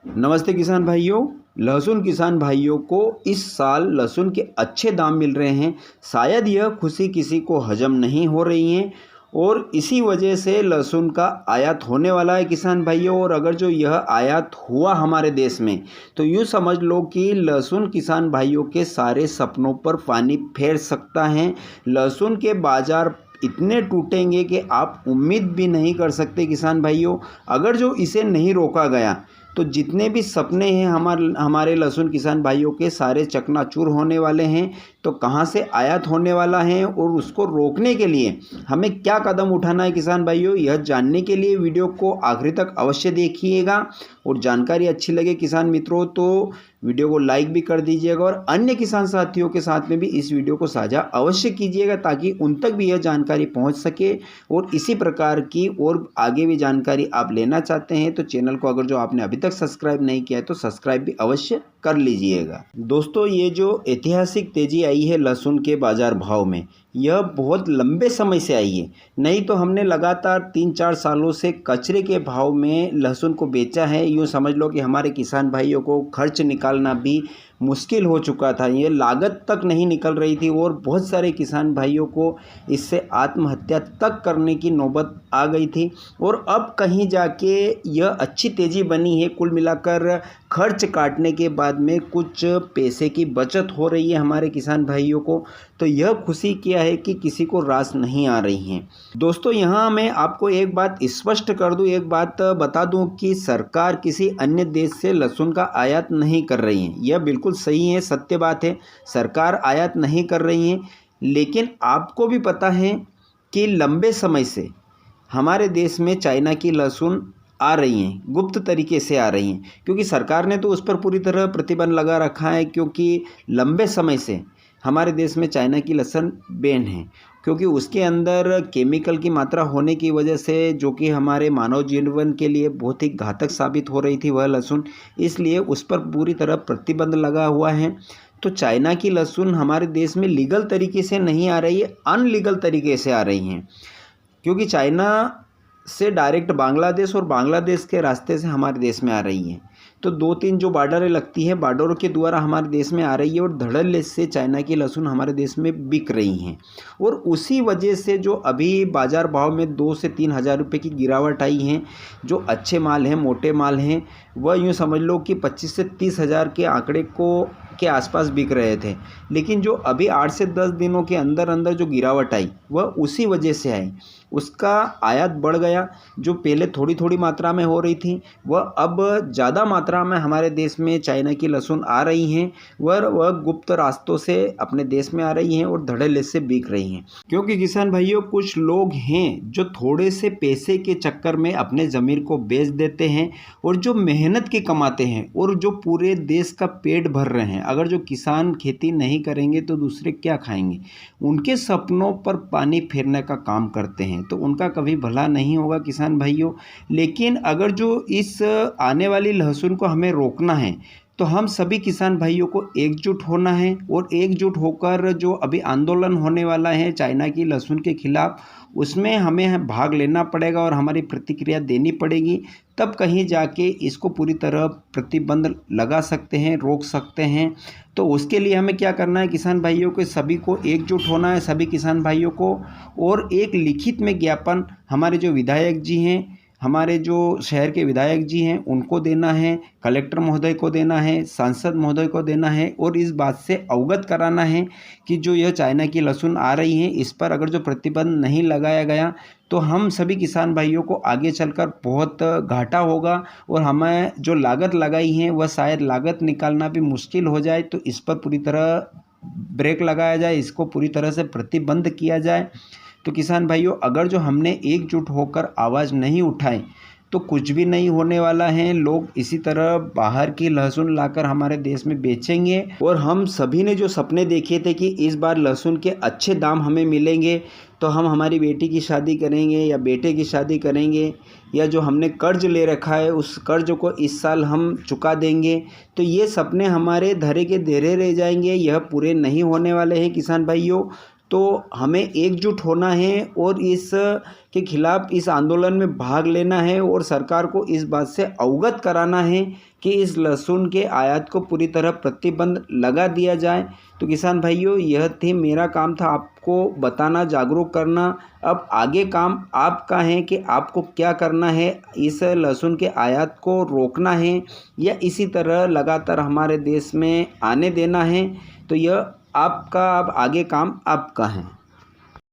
नमस्ते किसान भाइयों। लहसुन किसान भाइयों को इस साल लहसुन के अच्छे दाम मिल रहे हैं। शायद यह खुशी किसी को हजम नहीं हो रही है और इसी वजह से लहसुन का आयात होने वाला है किसान भाइयों। और अगर जो यह आयात हुआ हमारे देश में तो यूँ समझ लो कि लहसुन किसान भाइयों के सारे सपनों पर पानी फेर सकता है। लहसुन के बाज़ार इतने टूटेंगे कि आप उम्मीद भी नहीं कर सकते किसान भाइयों। अगर जो इसे नहीं रोका गया तो जितने भी सपने हैं हमारे लहसुन किसान भाइयों के सारे चकनाचूर होने वाले हैं। तो कहां से आयात होने वाला है और उसको रोकने के लिए हमें क्या कदम उठाना है किसान भाइयों, यह जानने के लिए वीडियो को आखिरी तक अवश्य देखिएगा। और जानकारी अच्छी लगे किसान मित्रों तो वीडियो को लाइक भी कर दीजिएगा और अन्य किसान साथियों के साथ में भी इस वीडियो को साझा अवश्य कीजिएगा ताकि उन तक भी यह जानकारी पहुंच सके। और इसी प्रकार की और आगे भी जानकारी आप लेना चाहते हैं तो चैनल को अगर जो आपने अभी तक सब्सक्राइब नहीं किया है तो सब्सक्राइब भी अवश्य कर लीजिएगा। दोस्तों, ये जो ऐतिहासिक तेजी आई है लहसुन के बाजार भाव में, यह बहुत लंबे समय से आई है। नहीं तो हमने लगातार 3-4 सालों से कचरे के भाव में लहसुन को बेचा है। यूँ समझ लो कि हमारे किसान भाइयों को खर्च निकालना भी मुश्किल हो चुका था, ये लागत तक नहीं निकल रही थी और बहुत सारे किसान भाइयों को इससे आत्महत्या तक करने की नौबत आ गई थी। और अब कहीं जाके यह अच्छी तेज़ी बनी है। कुल मिलाकर खर्च काटने के बाद में कुछ पैसे की बचत हो रही है हमारे किसान भाइयों को। तो यह खुशी क्या है कि किसी को रास नहीं आ रही है। दोस्तों, यहाँ मैं आपको एक बात स्पष्ट कर दूं, एक बात बता दूं कि सरकार किसी अन्य देश से लहसुन का आयात नहीं कर रही है। यह बिल्कुल सही है, सत्य बात है, सरकार आयात नहीं कर रही है। लेकिन आपको भी पता है कि लंबे समय से हमारे देश में चाइना की लहसुन आ रही हैं, गुप्त तरीके से आ रही हैं, क्योंकि सरकार ने तो उस पर पूरी तरह प्रतिबंध लगा रखा है। क्योंकि लंबे समय से हमारे देश में चाइना की लहसुन बैन है, क्योंकि उसके अंदर केमिकल की मात्रा होने की वजह से जो कि हमारे मानव जीवन के लिए बहुत ही घातक साबित हो रही थी वह लहसुन, इसलिए उस पर पूरी तरह प्रतिबंध लगा हुआ है। तो चाइना की लहसुन हमारे देश में लीगल तरीके से नहीं आ रही है, अनलीगल तरीके से आ रही हैं। क्योंकि चाइना से डायरेक्ट बांग्लादेश और बांग्लादेश के रास्ते से हमारे देश में आ रही हैं। तो 2-3 जो बॉर्डरें लगती हैं, बॉर्डरों के द्वारा हमारे देश में आ रही है और धड़ल्ले से चाइना की लहसुन हमारे देश में बिक रही हैं। और उसी वजह से जो अभी बाज़ार भाव में 2 से 3 हज़ार रुपये की गिरावट आई है। जो अच्छे माल हैं, मोटे माल हैं, वह यूँ समझ लो कि 25 से 30 हज़ार के आंकड़े के आसपास बिक रहे थे। लेकिन जो अभी 8 से 10 दिनों के अंदर अंदर जो गिरावट आई वह उसी वजह से आई। उसका आयात बढ़ गया। जो पहले थोड़ी थोड़ी मात्रा में हो रही थी वह अब ज़्यादा मात्रा में हमारे देश में चाइना की लहसुन आ रही हैं। वह गुप्त रास्तों से अपने देश में आ रही हैं और धड़ल्ले से बिक रही हैं। क्योंकि किसान भाइयों, कुछ लोग हैं जो थोड़े से पैसे के चक्कर में अपने ज़मीर को बेच देते हैं और जो मेहनत के कमाते हैं और जो पूरे देश का पेट भर रहे हैं। अगर जो किसान खेती नहीं करेंगे तो दूसरे क्या खाएंगे, उनके सपनों पर पानी फेरने का काम करते हैं तो उनका कभी भला नहीं होगा किसान भाइयों। लेकिन अगर जो इस आने वाली लहसुन को हमें रोकना है तो हम सभी किसान भाइयों को एकजुट होना है। और एकजुट होकर जो अभी आंदोलन होने वाला है चाइना की लहसुन के खिलाफ, उसमें हमें भाग लेना पड़ेगा और हमारी प्रतिक्रिया देनी पड़ेगी। तब कहीं जाके इसको पूरी तरह प्रतिबंध लगा सकते हैं, रोक सकते हैं। तो उसके लिए हमें क्या करना है किसान भाइयों को, सभी को एकजुट होना है, सभी किसान भाइयों को। और एक लिखित में ज्ञापन हमारे जो विधायक जी हैं, हमारे जो शहर के विधायक जी हैं उनको देना है, कलेक्टर महोदय को देना है, सांसद महोदय को देना है और इस बात से अवगत कराना है कि जो यह चाइना की लहसुन आ रही है इस पर अगर जो प्रतिबंध नहीं लगाया गया तो हम सभी किसान भाइयों को आगे चलकर बहुत घाटा होगा और हमें जो लागत लगाई है वह शायद लागत निकालना भी मुश्किल हो जाए। तो इस पर पूरी तरह ब्रेक लगाया जाए, इसको पूरी तरह से प्रतिबंध किया जाए। तो किसान भाइयों, अगर जो हमने एकजुट होकर आवाज़ नहीं उठाई तो कुछ भी नहीं होने वाला है। लोग इसी तरह बाहर की लहसुन लाकर हमारे देश में बेचेंगे। और हम सभी ने जो सपने देखे थे कि इस बार लहसुन के अच्छे दाम हमें मिलेंगे तो हम हमारी बेटी की शादी करेंगे या बेटे की शादी करेंगे, या जो हमने कर्ज ले रखा है उस कर्ज को इस साल हम चुका देंगे, तो ये सपने हमारे धरे के धरे रह जाएंगे, यह पूरे नहीं होने वाले हैं किसान भाइयों। तो हमें एकजुट होना है और इस के खिलाफ़ इस आंदोलन में भाग लेना है और सरकार को इस बात से अवगत कराना है कि इस लहसुन के आयात को पूरी तरह प्रतिबंध लगा दिया जाए। तो किसान भाइयों, यह थी मेरा काम था आपको बताना, जागरूक करना। अब आगे काम आपका है कि आपको क्या करना है, इस लहसुन के आयात को रोकना है या इसी तरह लगातार हमारे देश में आने देना है। तो यह आपका अब आगे काम आपका है।